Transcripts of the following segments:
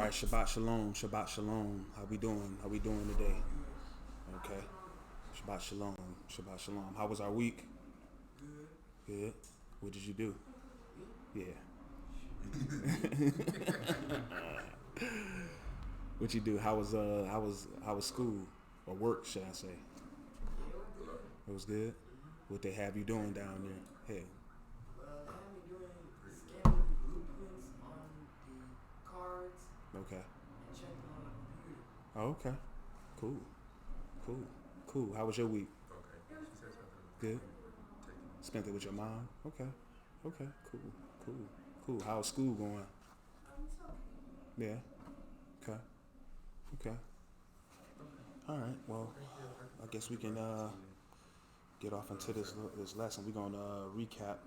All right, Shabbat Shalom, Shabbat Shalom. How we doing? How we doing today? Okay. Shabbat Shalom, Shabbat Shalom. How was our week? Good. What did you do? Yeah. What you do? How was school or work? Should I say? It was good. What they have you doing down there? Hey. They had me doing scanning blueprints on the cards Okay. and checking on the computer. Oh, okay. Cool. Cool. Cool. How was your week? Good. Spent it with your mom. Okay. Okay. Cool. Cool. Cool. How's school going? Yeah. Okay. Okay. All right. Well, I guess we can get off into this lesson. We're gonna recap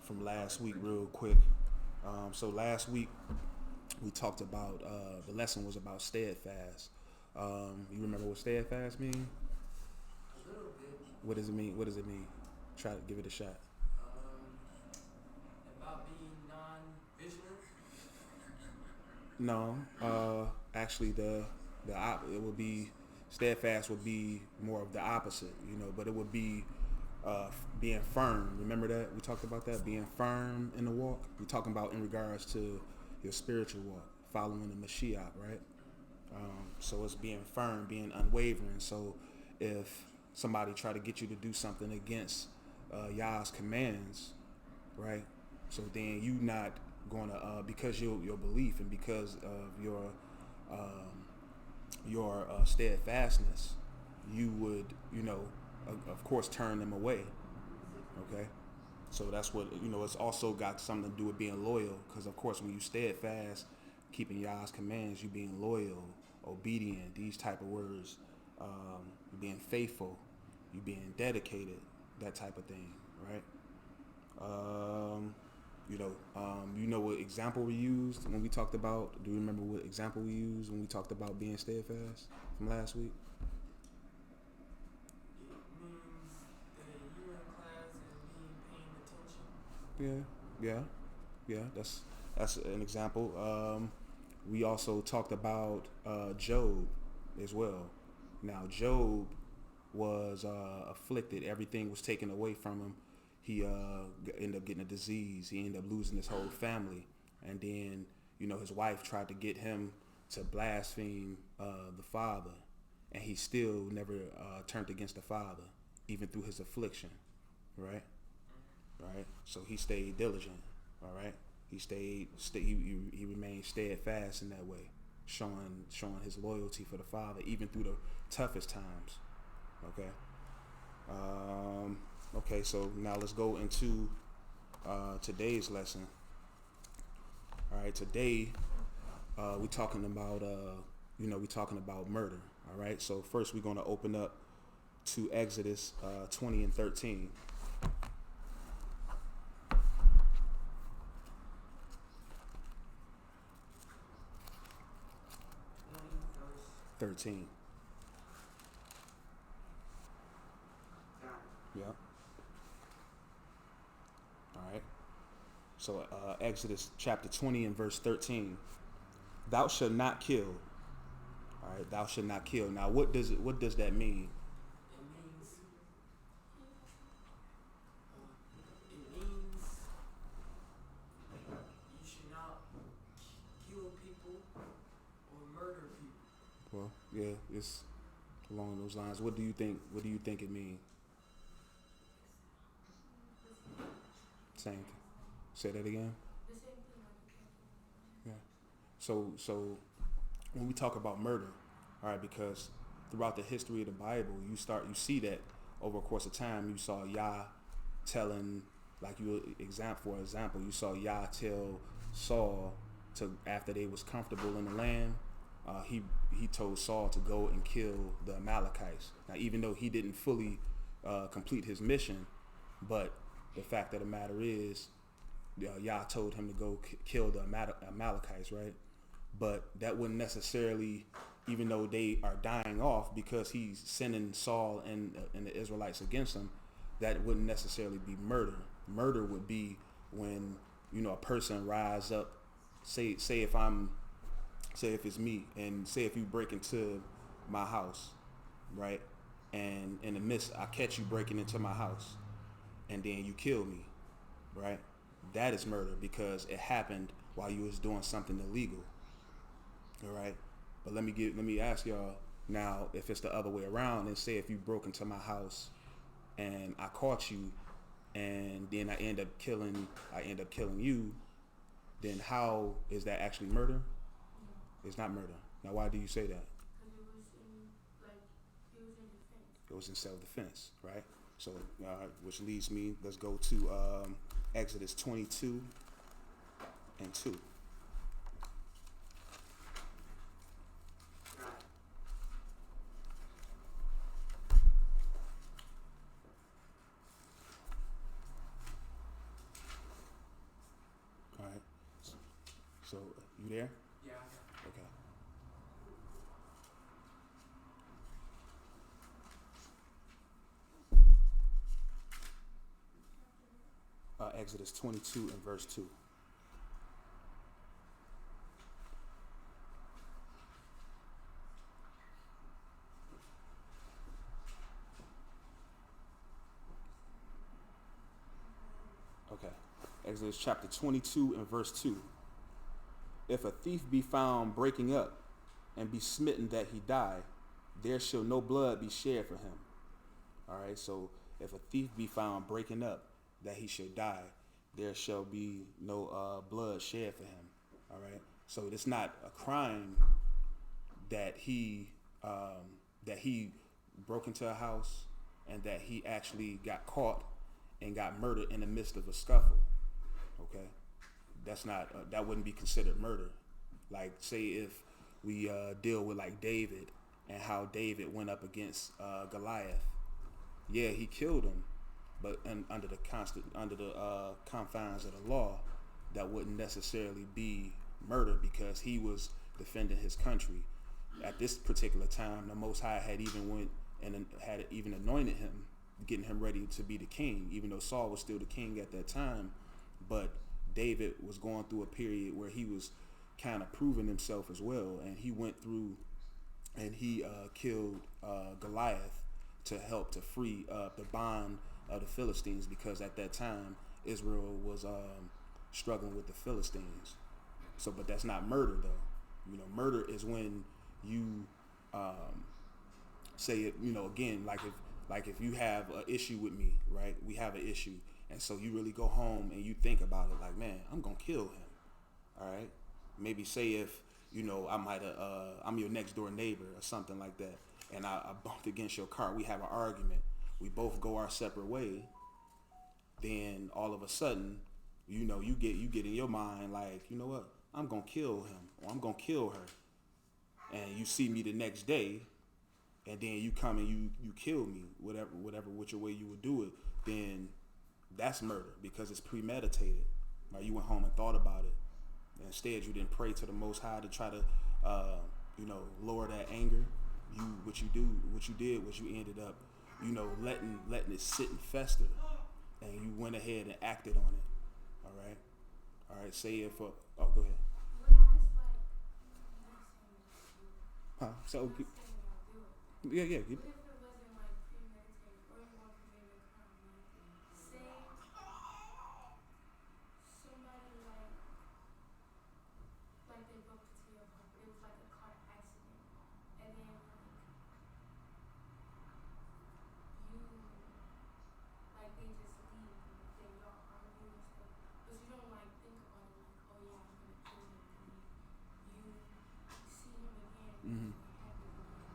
from last week real quick. So last week we talked about the lesson was about steadfast. You remember what steadfast mean? A little bit. What does it mean? What does it mean? Try to give it a shot. About being non-vigilant. No, actually, it would be steadfast would be more of the opposite, but it would be being firm. Remember that we talked about that being firm in the walk. We're talking about in regards to your spiritual walk, following the Mashiach, right? So it's being firm, being unwavering. So if somebody try to get you to do something against Yah's commands, right? So then you not going to because your belief and because of your steadfastness, you would of course turn them away. Okay, so that's what it's also got something to do with being loyal, because of course when you steadfast, keeping Yah's commands, you being loyal, obedient, these type of words, you being faithful, you being dedicated, that type of thing, right? You know what example we used when we talked about? Do you remember what example we used when we talked about being steadfast from last week? It means that you're in class and paying attention. Yeah. That's an example. We also talked about Job as well. Now Job was afflicted; everything was taken away from him. He ended up getting a disease. He ended up losing his whole family, and then his wife tried to get him to blaspheme the Father, and he still never turned against the Father, even through his affliction, right? Right. So he stayed diligent. All right. He remained steadfast in that way, showing his loyalty for the Father even through the toughest times. Okay. Okay. So now let's go into today's lesson. All right. Today we're talking about murder. All right. So first we're going to open up to Exodus 20 and 13. 13. Yeah. All right. So Exodus chapter 20 and verse 13. Thou shalt not kill. All right. Thou shalt not kill. Now, what does that mean? It means you should not kill people or murder people. Well, yeah, it's along those lines. What do you think? What do you think it means? Same thing. Say that again. Yeah. So when we talk about murder, all right, because throughout the history of the Bible, you see that over a course of time, you saw Yah telling, like for example, you saw Yah tell Saul to, after they was comfortable in the land, he told Saul to go and kill the Amalekites. Now, even though he didn't fully complete his mission, but the fact of the matter is, Yah told him to go kill the Amalekites, right? But that wouldn't necessarily, even though they are dying off because he's sending Saul and the Israelites against them, that wouldn't necessarily be murder. Murder would be when a person rise up. Say if I'm say if it's me, and say if you break into my house, right? And in the midst, I catch you breaking into my house, and then you kill me, right? That is murder because it happened while you was doing something illegal. All right. But let me ask y'all now, if it's the other way around, and say if you broke into my house and I caught you, and then I end up killing you, then how is that actually murder? It's not murder. Now, why do you say that? Because it was in self-defense, right? So, which leads me, let's go to Exodus 22 and 2. All right. So, you there? Yeah. Okay. Exodus 22 and verse 2. Okay. Exodus chapter 22 and verse 2. If a thief be found breaking up and be smitten that he die, there shall no blood be shed for him. All right. So if a thief be found breaking up that he shall die, there shall be no blood shed for him. All right. So it's not a crime that he broke into a house and that he actually got caught and got murdered in the midst of a scuffle. Okay. That's not that wouldn't be considered murder. Like, say if we deal with like David and how David went up against Goliath. Yeah, he killed him, but under the confines of the law, that wouldn't necessarily be murder because he was defending his country. At this particular time, the Most High had even went and had even anointed him, getting him ready to be the king, even though Saul was still the king at that time. But David was going through a period where he was kind of proving himself as well, and he went through and he killed Goliath to help to free the bond of the Philistines, because at that time Israel was struggling with the Philistines. So, but that's not murder though. You know, murder is when you say it. You know, again, like if you have an issue with me, right? We have an issue, and so you really go home and you think about it, like, man, I'm gonna kill him. All right. Maybe say if I'm your next door neighbor or something like that, and I bumped against your car. We have an argument. We both go our separate way. Then all of a sudden, you know, you get in your mind like, you know what? I'm gonna kill him or I'm gonna kill her. And you see me the next day, and then you come and you kill me, whatever which way you would do it. Then that's murder because it's premeditated. Right? You went home and thought about it. Instead, you didn't pray to the Most High to try to, lower that anger. What you did was you ended up, letting it sit and fester, and you went ahead and acted on it. All right. Say if, go ahead. Huh? So, yeah.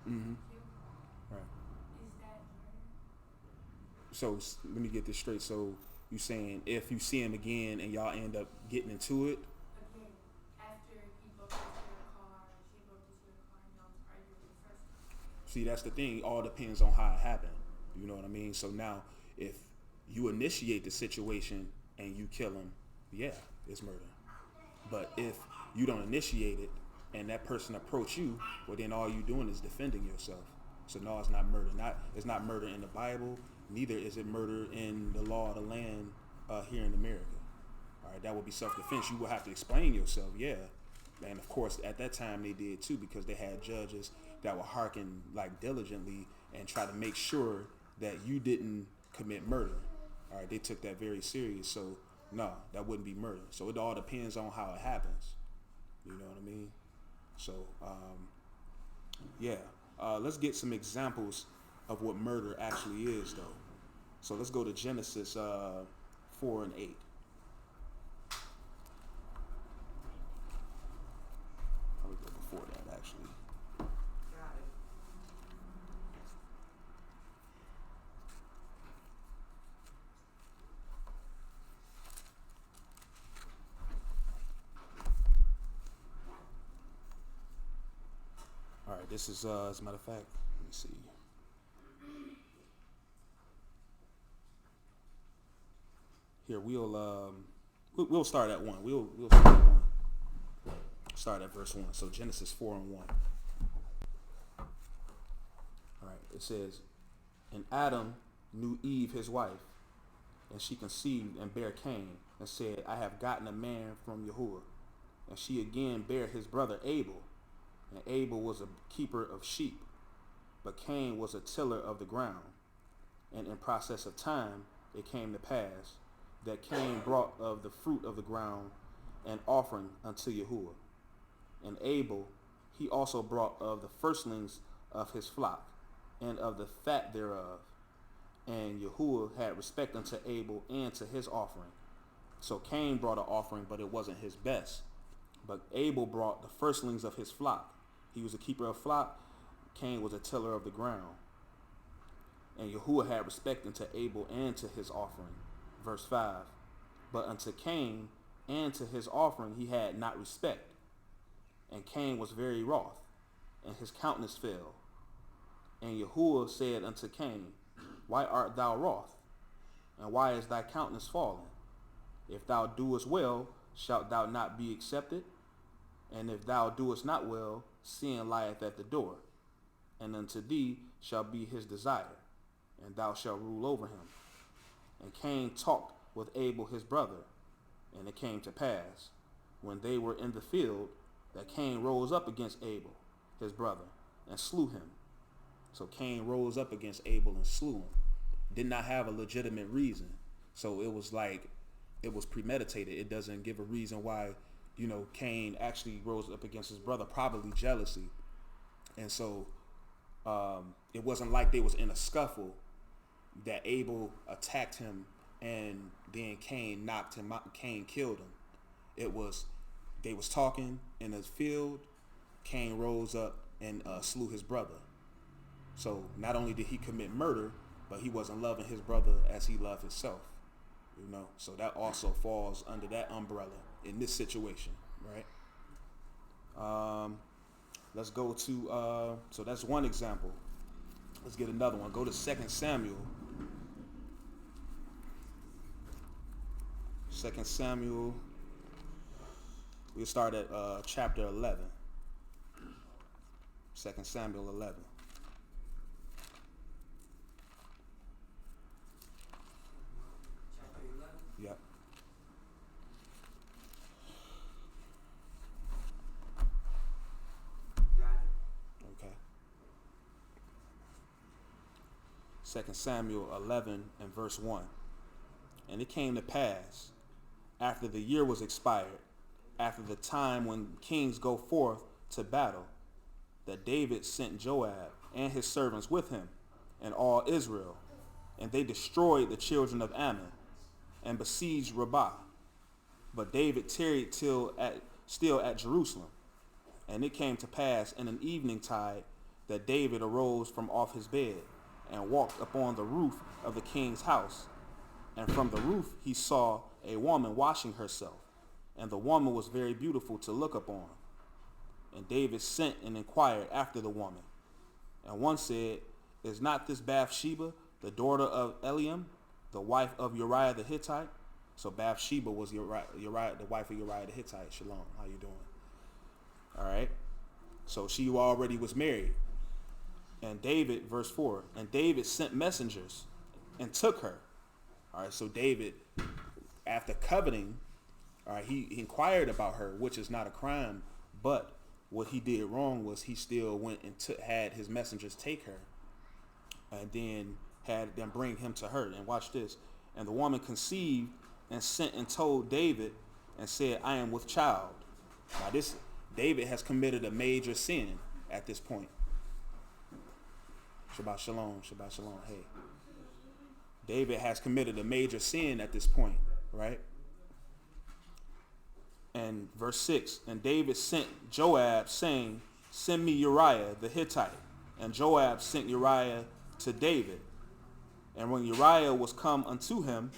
Mm-hmm. Right. So let me get this straight. So you saying if you see him again and y'all end up getting into it? Again, after he broke into your car, she broke into your car, and y'all was arguing the first time. See, that's the thing. All depends on how it happened. You know what I mean? So now, if you initiate the situation and you kill him, yeah, it's murder. But if you don't initiate it and that person approach you, well, then all you're doing is defending yourself. So no, it's not murder. It's not murder in the Bible. Neither is it murder in the law of the land here in America. All right, that would be self-defense. You will have to explain yourself, yeah, And of course, at that time they did too, because they had judges that would hearken like diligently and try to make sure that you didn't commit murder. All right, they took that very serious. So no, that wouldn't be murder. So it all depends on how it happens. You know what I mean? So let's get some examples of what murder actually is, though. So let's go to Genesis 4 and 8. I would go before that, actually. Got it. All right, this is, as a matter of fact, let me see. Here, we'll start at 1. We'll start at 1. Start at verse 1. So Genesis 4 and 1. All right, it says, and Adam knew Eve his wife, and she conceived and bare Cain, and said, I have gotten a man from Yahuwah. And she again bare his brother Abel. And Abel was a keeper of sheep, but Cain was a tiller of the ground. And in process of time, it came to pass that Cain brought of the fruit of the ground an offering unto Yahuwah. And Abel, he also brought of the firstlings of his flock, and of the fat thereof. And Yahuwah had respect unto Abel and to his offering. So Cain brought an offering, but it wasn't his best. But Abel brought the firstlings of his flock. He was a keeper of flock. Cain was a tiller of the ground. And Yahuwah had respect unto Abel and to his offering. Verse 5. But unto Cain and to his offering he had not respect. And Cain was very wroth, and his countenance fell. And Yahuwah said unto Cain, Why art thou wroth? And why is thy countenance fallen? If thou doest well, shalt thou not be accepted? And if thou doest not well, sin lieth at the door. And unto thee shall be his desire, and thou shalt rule over him. And Cain talked with Abel his brother. And it came to pass, when they were in the field, that Cain rose up against Abel his brother, and slew him. So Cain rose up against Abel and slew him. Did not have a legitimate reason. So it was like, it was premeditated. It doesn't give a reason why, Cain actually rose up against his brother, probably jealousy. And so it wasn't like they was in a scuffle that Abel attacked him and then Cain knocked him out. Cain killed him. It was, they was talking in the field. Cain rose up and slew his brother. So not only did he commit murder, but he wasn't loving his brother as he loved himself. So that also falls under that umbrella in this situation, right? Let's go to, so that's one example. Let's get another one. Go to 2 Samuel. 2 Samuel, we'll start at chapter 11. 2 Samuel 11. Chapter 11. Yep. Got it. Okay. 2 Samuel 11 and verse 1. And it came to pass, after the year was expired, after the time when kings go forth to battle, that David sent Joab and his servants with him, and all Israel, and they destroyed the children of Ammon, and besieged Rabbah. But David tarried still at Jerusalem. And it came to pass in an evening tide that David arose from off his bed, and walked upon the roof of the king's house. And from the roof he saw a woman washing herself, and the woman was very beautiful to look upon. And David sent and inquired after the woman. And one said, Is not this Bathsheba, the daughter of Eliam, the wife of Uriah the Hittite? So Bathsheba was Uriah, the wife of Uriah the Hittite. Shalom, how you doing? All right. So she already was married. And David, verse 4, and David sent messengers and took her. All right, so David, after coveting, all right, he inquired about her, which is not a crime But what he did wrong was he still went and had his messengers take her, and then had them bring him to her. And watch this. And the woman conceived and sent and told David and said, I am with child. Now this, David has committed a major sin at this point. Shabbat shalom, Shabbat shalom. Hey. David has committed a major sin at this point, right? And verse 6, and David sent Joab, saying, send me Uriah the Hittite. And Joab sent Uriah to David. And when Uriah was come unto him,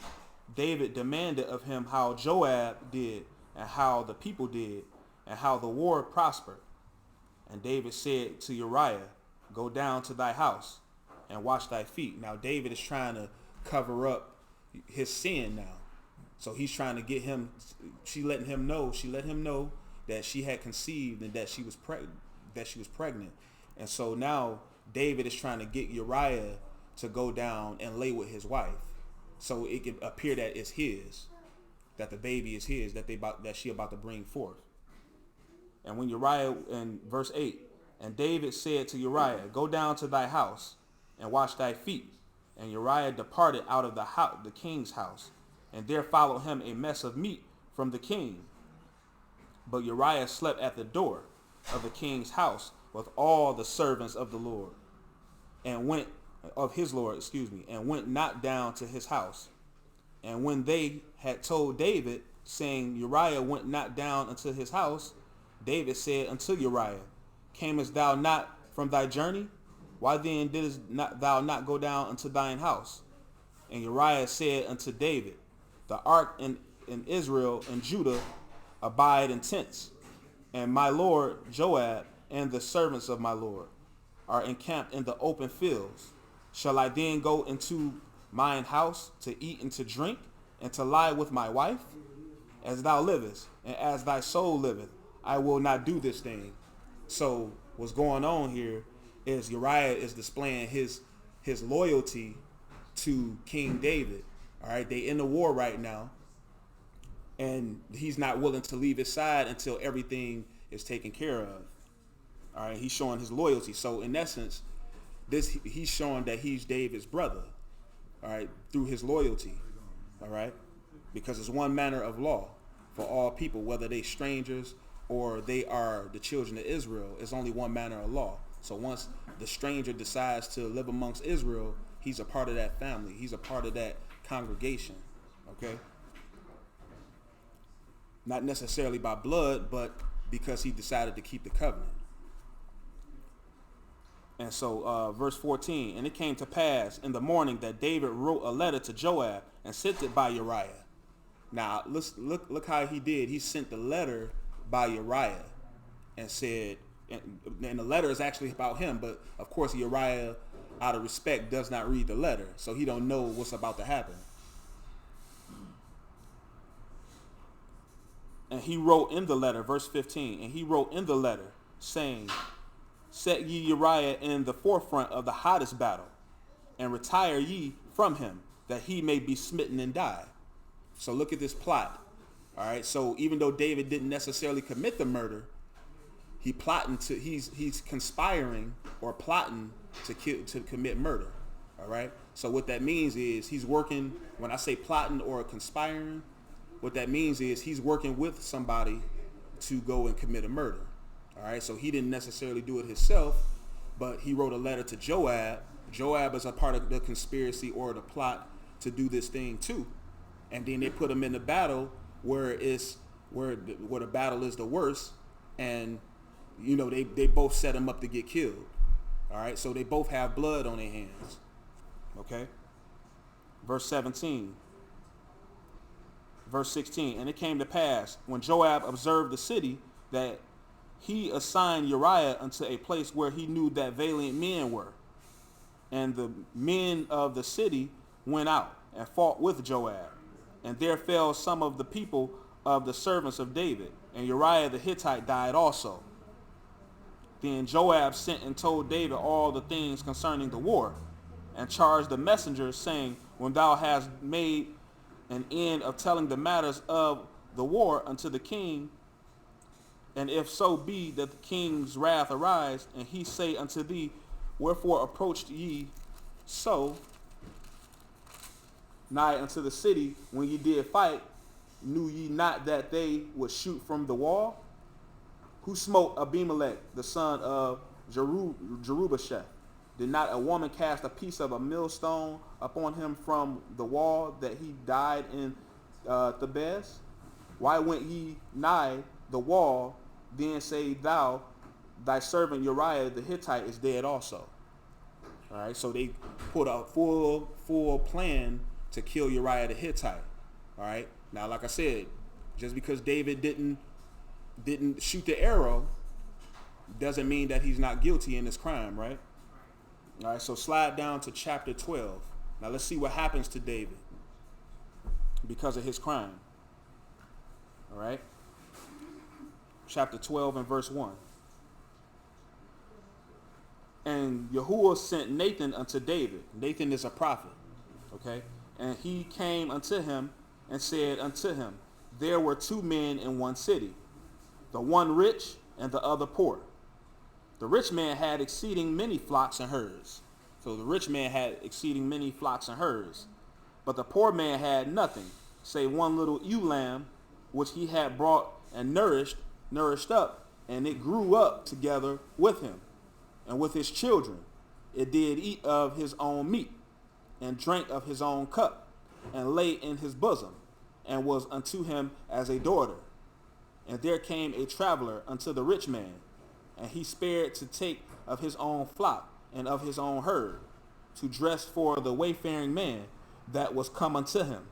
David demanded of him how Joab did, and how the people did, and how the war prospered. And David said to Uriah, go down to thy house and wash thy feet. Now David is trying to cover up his sin now. So he's trying to get him, she let him know that she had conceived and that she was pregnant. And so now David is trying to get Uriah to go down and lay with his wife. So it could appear that it's his, that the baby is his, that she about to bring forth. And when Uriah, in verse 8, and David said to Uriah, go down to thy house and wash thy feet. And Uriah departed out of the king's house, and there followed him a mess of meat from the king. But Uriah slept at the door of the king's house with all the servants of the Lord, and went not down to his house. And when they had told David, saying, Uriah went not down unto his house, David said unto Uriah, camest thou not from thy journey? Why then didst thou not go down unto thine house? And Uriah said unto David, the ark in Israel and Judah abide in tents, and my lord Joab and the servants of my lord are encamped in the open fields. Shall I then go into mine house to eat and to drink, and to lie with my wife? As thou livest, and as thy soul liveth, I will not do this thing. So what's going on here is Uriah is displaying his loyalty to King David. All right, they in the war right now, and he's not willing to leave his side until everything is taken care of. All right, he's showing his loyalty. So in essence, he's showing that he's David's brother. All right, through his loyalty. All right, because it's one manner of law for all people, whether they strangers or they are the children of Israel. It's only one manner of law. So once the stranger decides to live amongst Israel, he's a part of that family. He's a part of that congregation. Okay? Not necessarily by blood, but because he decided to keep the covenant. And so verse 14, and it came to pass in the morning that David wrote a letter to Joab and sent it by Uriah. Now look how he did. He sent the letter by Uriah and said, and the letter is actually about him, but of course Uriah, out of respect, does not read the letter, so he don't know what's about to happen. And he wrote in the letter, verse 15, and he wrote in the letter, saying, set ye Uriah in the forefront of the hottest battle, and retire ye from him, that he may be smitten and die. So look at this plot. All right, so even though David didn't necessarily commit the murder, he's conspiring or plotting to commit murder. All right, so what that means is he's working. When I say plotting or conspiring, what that means is he's working with somebody to go and commit a murder. All right, so he didn't necessarily do it himself, but he wrote a letter to Joab. Joab is a part of the conspiracy or the plot to do this thing too, and then they put him in the battle where the battle is the worst, and you know they both set him up to get killed. All right, so they both have blood on their hands. Okay, verse 17. Verse 16, and it came to pass when Joab observed the city that he assigned Uriah unto a place where he knew that valiant men were. And the men of the city went out and fought with Joab. And there fell some of the people of the servants of David. And Uriah the Hittite died also. Then Joab sent and told David all the things concerning the war, and charged the messengers, saying, when thou hast made an end of telling the matters of the war unto the king, And if so be that the king's wrath arise, and he say unto thee, wherefore approached ye so nigh unto the city when ye did fight? Knew ye not that they would shoot from the wall? Who smote Abimelech, the son of Jerubasheth? Did not a woman cast a piece of a millstone upon him from the wall, that he died in Thebez? Why went ye nigh the wall? Then say thou, thy servant Uriah the Hittite is dead also. All right, so they put a full plan to kill Uriah the Hittite. All right, now like I said, just because David didn't shoot the arrow doesn't mean that he's not guilty in this crime, right? All right, so slide down to chapter 12. Now let's see what happens to David because of his crime. All right, chapter 12 and verse 1. And Yahuwah sent Nathan unto David. Nathan is a prophet, okay? And he came unto him and said unto him, there were two men in one city, the one rich and the other poor. The rich man had exceeding many flocks and herds. So the rich man had exceeding many flocks and herds. But the poor man had nothing, save one little ewe lamb, which he had brought and nourished up, and it grew up together with him and with his children. It did eat of his own meat, and drank of his own cup, and lay in his bosom, and was unto him as a daughter. And there came a traveler unto the rich man, and he spared to take of his own flock and of his own herd, to dress for the wayfaring man that was come unto him,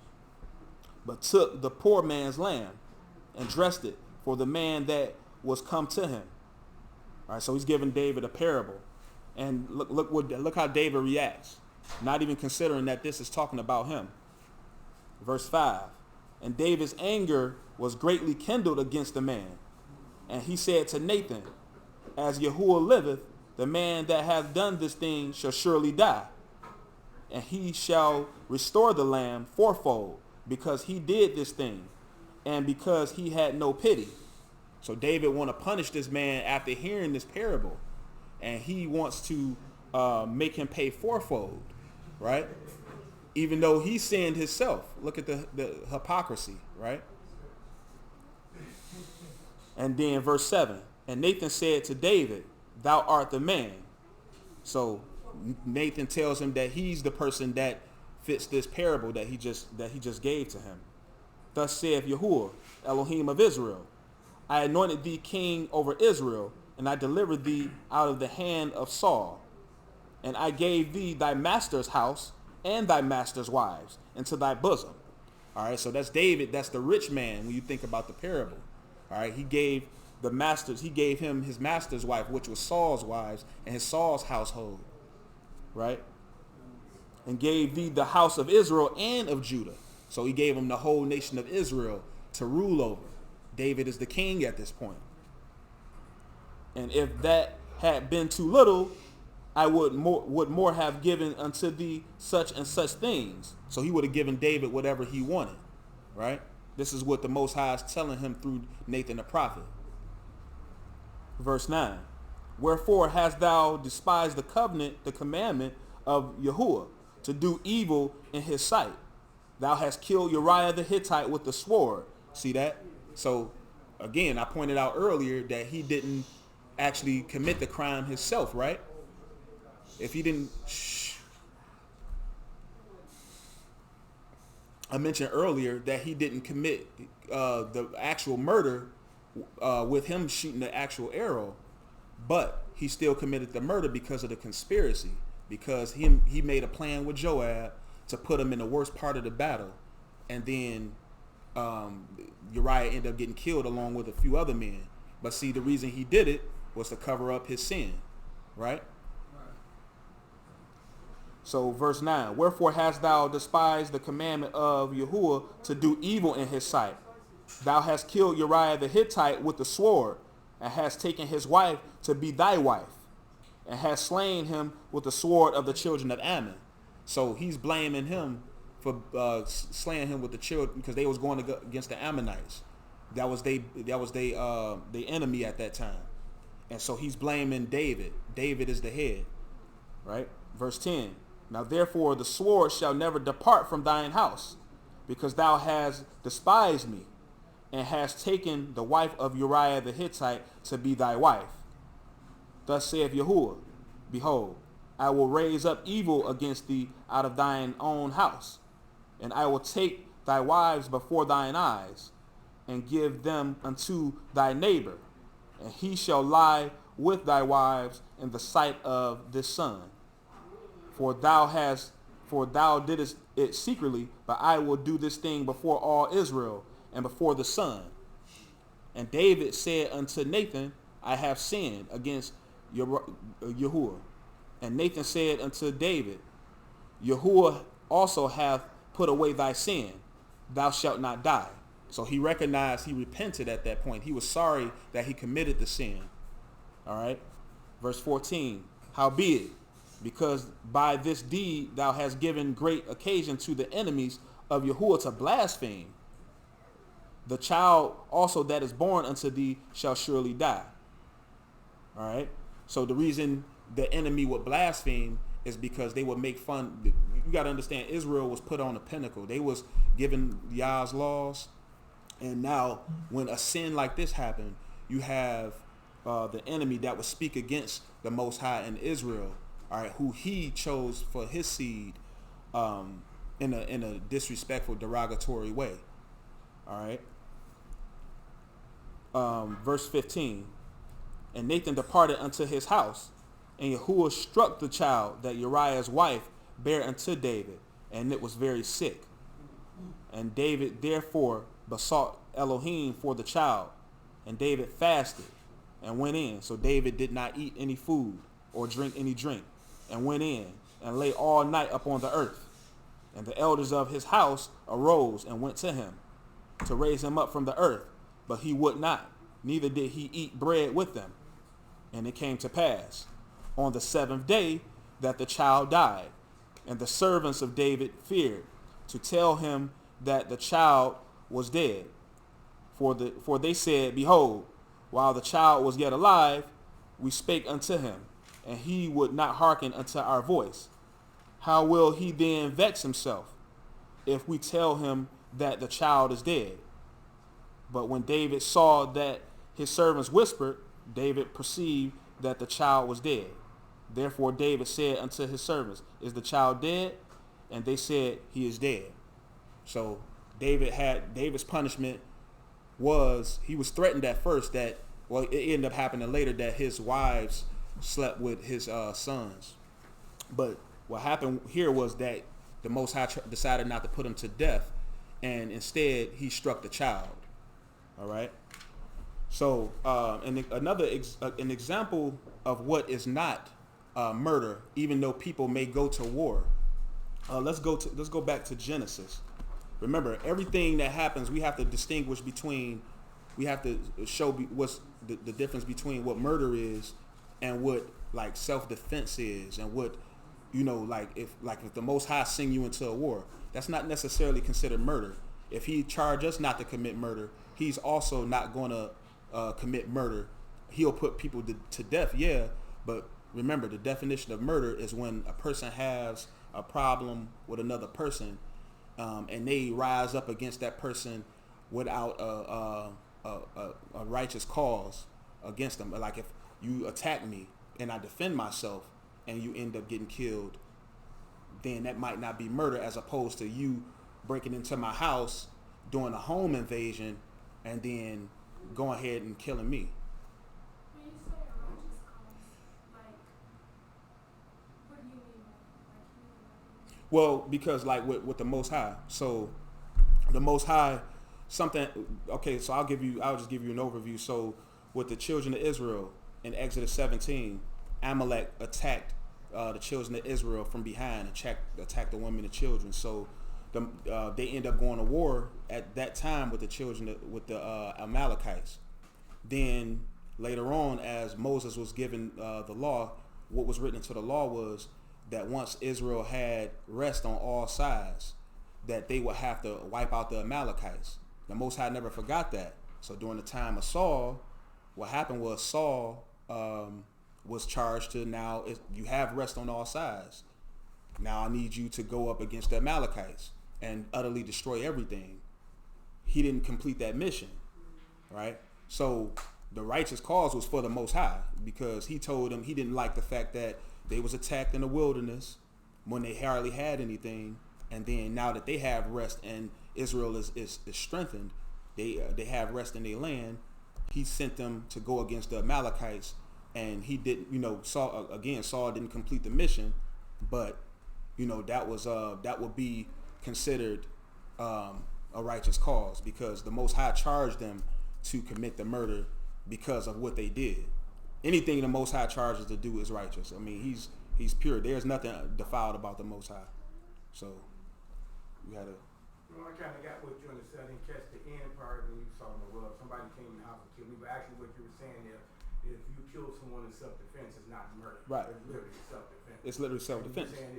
but took the poor man's lamb and dressed it for the man that was come to him. All right, so he's giving David a parable, and look how David reacts, not even considering that this is talking about him. Verse 5. And David's anger was greatly kindled against the man, and he said to Nathan, as Yahuwah liveth, the man that hath done this thing shall surely die, and he shall restore the lamb fourfold, because he did this thing, and because he had no pity. So David want to punish this man after hearing this parable, and he wants to make him pay fourfold, right? Even though he sinned himself. Look at the hypocrisy, right? And then verse 7, and Nathan said to David, thou art the man. So Nathan tells him that he's the person that fits this parable that he just gave to him. Thus saith Yahuwah, Elohim of Israel, I anointed thee king over Israel, and I delivered thee out of the hand of Saul. And I gave thee thy master's house and thy master's wives into thy bosom. All right, so that's David. That's the rich man when you think about the parable. All right, he gave him his master's wife, which was Saul's wives, and his Saul's household. Right? And gave thee the house of Israel and of Judah. So he gave him the whole nation of Israel to rule over. David is the king at this point. And if that had been too little, I would more have given unto thee such and such things. So he would have given David whatever he wanted, right? This is what the Most High is telling him through Nathan the prophet. Verse 9, wherefore hast thou despised the covenant, the commandment of Yahuwah, to do evil in his sight? Thou hast killed Uriah the Hittite with the sword. See that? So again, I pointed out earlier that he didn't actually commit the crime himself, right? If he didn't, I mentioned earlier that he didn't commit the actual murder with him shooting the actual arrow, but he still committed the murder because of the conspiracy, because he made a plan with Joab to put him in the worst part of the battle, and then Uriah ended up getting killed along with a few other men. But see, the reason he did it was to cover up his sin, right? So verse 9, wherefore hast thou despised the commandment of Yahuwah to do evil in his sight? Thou hast killed Uriah the Hittite with the sword, and hast taken his wife to be thy wife, and hast slain him with the sword of the children of Ammon. So he's blaming him for slaying him with the children, because they was going against the Ammonites. That was they the enemy at that time. And so he's blaming David. David is the head, right? Verse 10. Now therefore the sword shall never depart from thine house, because thou hast despised me, and hast taken the wife of Uriah the Hittite to be thy wife. Thus saith Yahuwah, behold, I will raise up evil against thee out of thine own house, and I will take thy wives before thine eyes, and give them unto thy neighbor, and he shall lie with thy wives in the sight of this son. For thou didst it secretly, but I will do this thing before all Israel and before the sun. And David said unto Nathan, I have sinned against Yahuwah. And Nathan said unto David, Yahuwah also hath put away thy sin. Thou shalt not die. So he recognized, he repented at that point. He was sorry that he committed the sin. All right. Verse 14. Howbeit, because by this deed thou hast given great occasion to the enemies of Yahuwah to blaspheme, the child also that is born unto thee shall surely die. All right. So the reason the enemy would blaspheme is because they would make fun. You got to understand, Israel was put on a pinnacle. They was given Yah's laws. And now when a sin like this happened, you have the enemy that would speak against the Most High in Israel, all right, who he chose for his seed in a disrespectful, derogatory way. All right. Verse 15. And Nathan departed unto his house, and Yahuwah struck the child that Uriah's wife bare unto David, and it was very sick. And David therefore besought Elohim for the child, and David fasted and went in. So David did not eat any food or drink any drink, and went in and lay all night upon the earth. And the elders of his house arose and went to him to raise him up from the earth, but he would not, neither did he eat bread with them. And it came to pass on the 7th day that the child died, and the servants of David feared to tell him that the child was dead. For they said, behold, while the child was yet alive, we spake unto him, and he would not hearken unto our voice. How will he then vex himself if we tell him that the child is dead? But when David saw that his servants whispered, David perceived that the child was dead. Therefore David said unto his servants, is the child dead? And they said, he is dead. So David's punishment was, he was threatened at first that, well, it ended up happening later that his wives slept with his sons. But what happened here was that the Most High decided not to put him to death, and instead he struck the child. All right. So an example of what is not murder, even though people may go to war. Let's go back to Genesis. Remember, everything that happens, we have to distinguish between. We have to show what's the difference between what murder is and what like self-defense is, and what like if the Most High sing you into a war, that's not necessarily considered murder. If he charge us not to commit murder, he's also not going to commit murder. He'll put people to death, yeah, but remember, the definition of murder is when a person has a problem with another person, and they rise up against that person without a righteous cause against them. Like if you attack me and I defend myself and you end up getting killed, then that might not be murder, as opposed to you breaking into my house, doing a home invasion, and then going ahead and killing me. When you say a righteous cause, like, what do you mean by that? Well, because like with the Most High, so the Most High, something. Okay, so I'll just give you an overview. So with the children of Israel in Exodus 17, Amalek attacked the children of Israel from behind, attacked the women and children. So they end up going to war at that time with the Amalekites. Then later on, as Moses was given the law, what was written into the law was that once Israel had rest on all sides, that they would have to wipe out the Amalekites. The Most High never forgot that. So during the time of Saul, what happened was Saul was charged to now you have rest on all sides. Now I need you to go up against the Amalekites and utterly destroy everything. He didn't complete that mission, right? So the righteous cause was for the Most High, because he told him he didn't like the fact that they was attacked in the wilderness when they hardly had anything, and then now that they have rest and Israel is strengthened, they have rest in their land. He sent them to go against the Amalekites, and he didn't. Saul didn't complete the mission, but that would be considered a righteous cause, because the Most High charged them to commit the murder because of what they did. Anything the Most High charges to do is righteous. I mean, he's pure. There's nothing defiled about the Most High. So you had to. Well, I kind of got what you understood. I didn't catch the end part when you saw in the world. Somebody came in the house and killed me. But actually what you were saying there, if you kill someone in self-defense, it's not murder. Right. It's literally self-defense. It's literally self-defense. And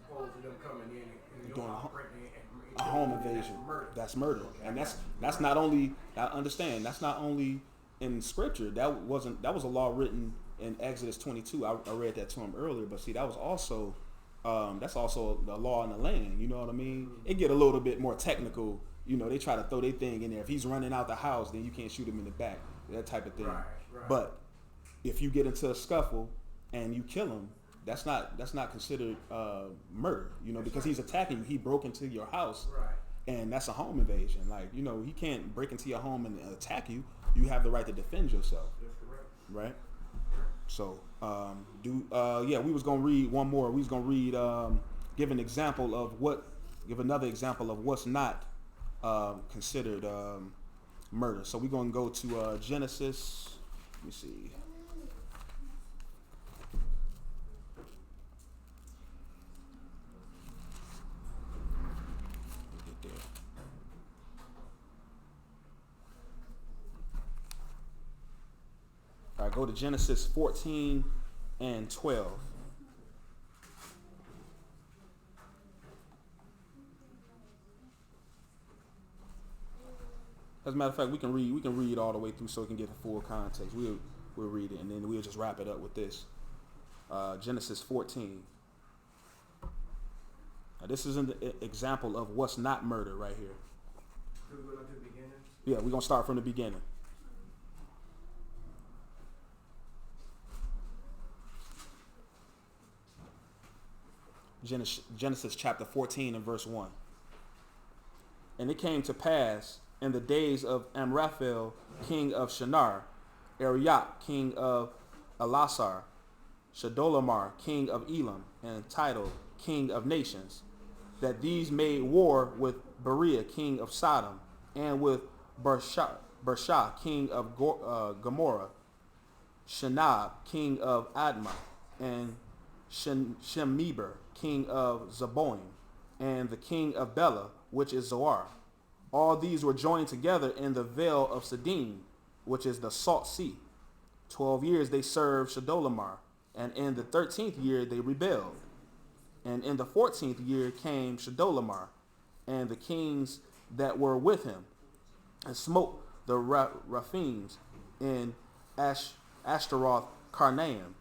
supposed to them coming in and doing a home invasion. That's murder. Okay, And that's not only, I understand, that's not only in scripture. That was a law written in Exodus 22. I read that to him earlier, but see, that was also that's also the law in the land. You know what I mean? It get a little bit more technical. They try to throw their thing in there. If he's running out the house, then you can't shoot him in the back. That type of thing. Right. But if you get into a scuffle and you kill him, that's not considered murder. Because he's attacking you. He broke into your house. Right. And that's a home invasion. Like, he can't break into your home and attack you. You have the right to defend yourself. That's correct. Right? So, we was going to read one more. We was going to read, give another example of what's not considered murder. So we're going to go to Genesis. Let me see. All right, go to Genesis 14 and 12. As a matter of fact, we can read all the way through so we can get the full context. We'll read it, and then we'll just wrap it up with this. Genesis 14. Now, this is an example of what's not murder right here. So we go to the beginning? Yeah, we're going to start from the beginning. Genesis chapter 14 and verse 1. And it came to pass in the days of Amraphel, king of Shinar, Arioch, king of Elasar, Shadolamar, king of Elam, and Tidal, king of nations, that these made war with Berea, king of Sodom, and with Bersha, king of Gomorrah, Shinab, king of Admah, and Shemeber, king of Zeboim, and the king of Bela, which is Zoar. All these were joined together in the vale of Siddim, which is the salt sea. 12 years they served Shadolamar, and in the 13th year they rebelled. And in the 14th year came Shadolamar, and the kings that were with him, and smote the Raphims in Ashtaroth Karnaim,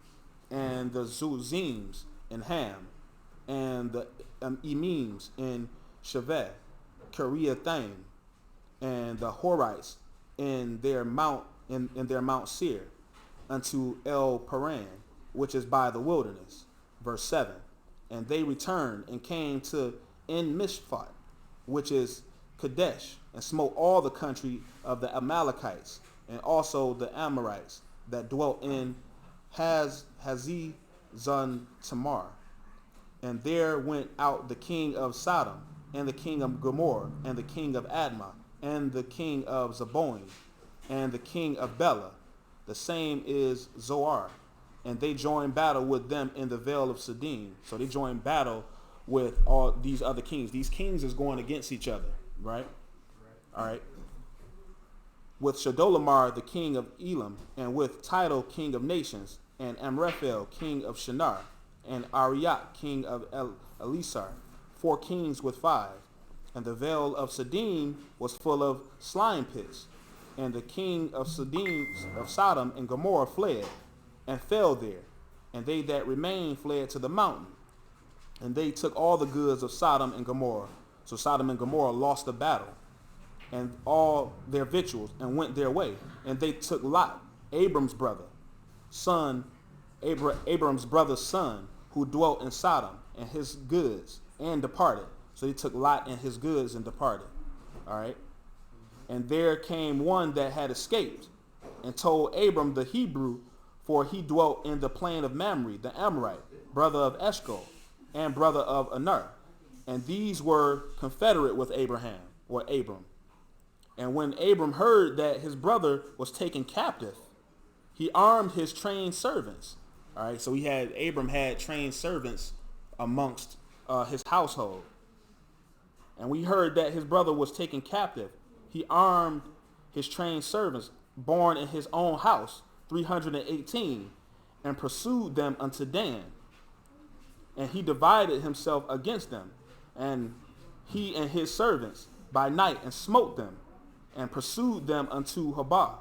and the Zuzims in Ham, and the Emims in Shaveh, Kiriathaim, and the Horites in their mount Seir, unto El Paran, which is by the wilderness. Verse 7. And they returned and came to En Mishpat, which is Kadesh, and smote all the country of the Amalekites, and also the Amorites that dwelt in Hazezon Tamar. And there went out the king of Sodom, and the king of Gomorrah, and the king of Admah, and the king of Zeboim, and the king of Bela. The same is Zoar. And they joined battle with them in the vale of Siddim. So they joined battle with all these other kings. These kings is going against each other, right? All right. With Shadolamar, the king of Elam, and with Tidal, king of nations, and Amraphel, king of Shinar, and Arioch, king of Elisar, 4 kings with 5. And the vale of Siddim was full of slime pits, And the king of Sodom and Gomorrah fled and fell there. And they that remained fled to the mountain. And they took all the goods of Sodom and Gomorrah. So Sodom and Gomorrah lost the battle and all their victuals and went their way. And they took Lot, Abram's brother's son, who dwelt in Sodom, and his goods, and departed. So they took Lot and his goods and departed. All right. And there came one that had escaped and told Abram the Hebrew, for he dwelt in the plain of Mamre, the Amorite, brother of Eshcol, and brother of Aner. And these were confederate with Abraham, or Abram. And when Abram heard that his brother was taken captive, he armed his trained servants. All right, so Abram had trained servants amongst his household. And we heard that his brother was taken captive. He armed his trained servants, born in his own house, 318, and pursued them unto Dan. And he divided himself against them, and he and his servants by night, and smote them, and pursued them unto Hobah,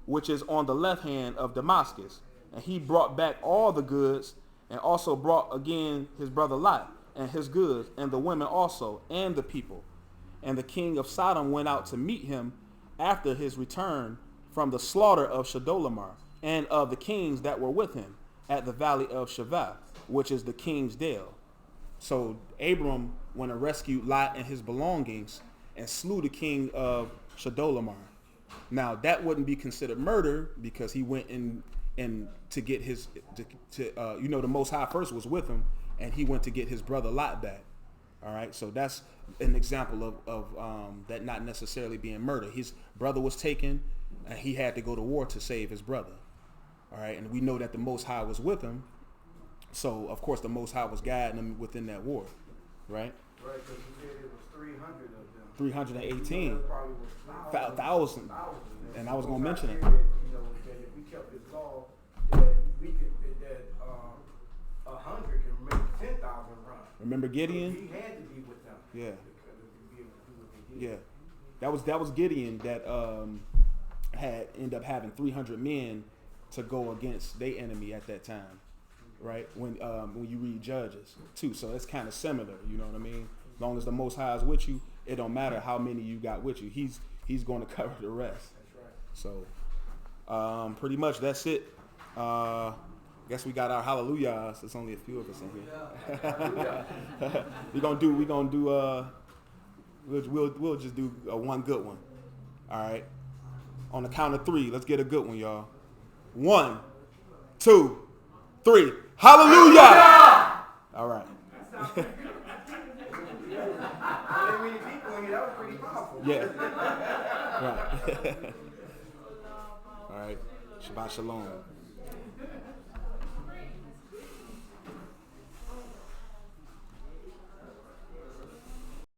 which is on the left hand of Damascus. And he brought back all the goods, and also brought again his brother Lot, and his goods, and the women also, and the people. And the king of Sodom went out to meet him after his return from the slaughter of Chedorlaomer, and of the kings that were with him, at the valley of Shavah, which is the king's dale. So Abram went and rescued Lot and his belongings, and slew the king of Chedorlaomer. Now that wouldn't be considered murder, because he went in to get his, the Most High first was with him, and he went to get his brother Lot back. All right, so that's an example of that not necessarily being murder. His brother was taken, and he had to go to war to save his brother. All right, and we know that the Most High was with him, so of course the Most High was guiding him within that war, right? Right, because you said it was 300 of them. 318. That probably was 1,000. And I was going to mention it. That if we kept this law, that we could, that 100 can make 10,000 run. Remember Gideon? He had to be with them. Yeah. To be able to do what they did. Yeah. That was Gideon that had ended up having 300 men to go against their enemy at that time, right? When you read Judges too, so it's kind of similar. You know what I mean? As long as the Most High is with you, it don't matter how many you got with you. He's going to cover the rest. That's right. So pretty much that's it. Guess we got our hallelujahs. There's only a few of us in here. We'll just do one good one. All right. On the count of 3, let's get a good one, y'all. 1, 2, 3. Hallelujah! All right. Many people in here, that was pretty powerful. Yeah. Right. All right. Shabbat shalom.